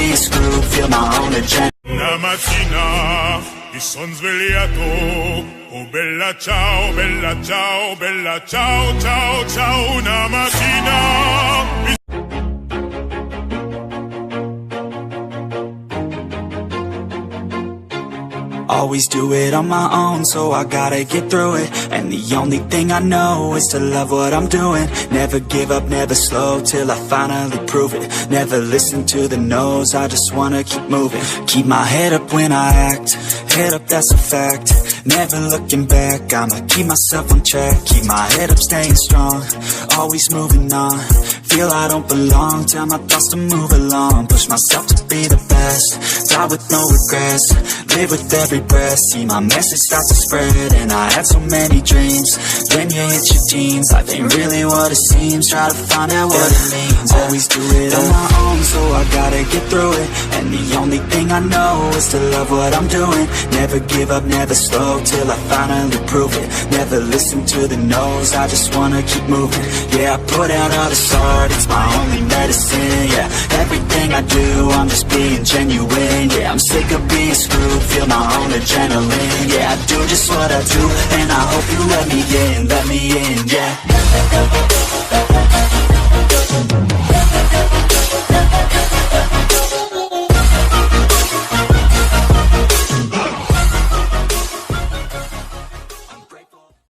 being screwed, feel my own agenda. Una mattina il son svegliato, oh bella ciao, bella ciao, bella ciao, ciao, ciao. Una mattina Always do it on my own, so I gotta get through it. And the only thing I know is to love what I'm doing. Never give up, never slow, till I finally prove it. Never listen to the no's, I just wanna keep moving. Keep my head up when I act, head up, that's a fact. Never looking back, I'ma keep myself on track. Keep my head up, staying strong, always moving on. Feel I don't belong, tell my thoughts to move along. Push myself to be the best, die with no regrets. Live with every breath, see my message start to spread. And I had so many dreams, then you hit your teens. Life ain't really what it seems, try to find out what it means. Always do it on my own, so I gotta get through it. And the only thing I know is to love what I'm doing. Never give up, never slow, till I finally prove it. Never listen to the no's, I just wanna keep moving. Yeah, I put out all this art, it's my only medicine. Yeah, everything I do, I'm just being genuine. Yeah, I'm sick of being screwed, feel my own adrenaline. Yeah, I do just what I do, and I hope you let me in, yeah.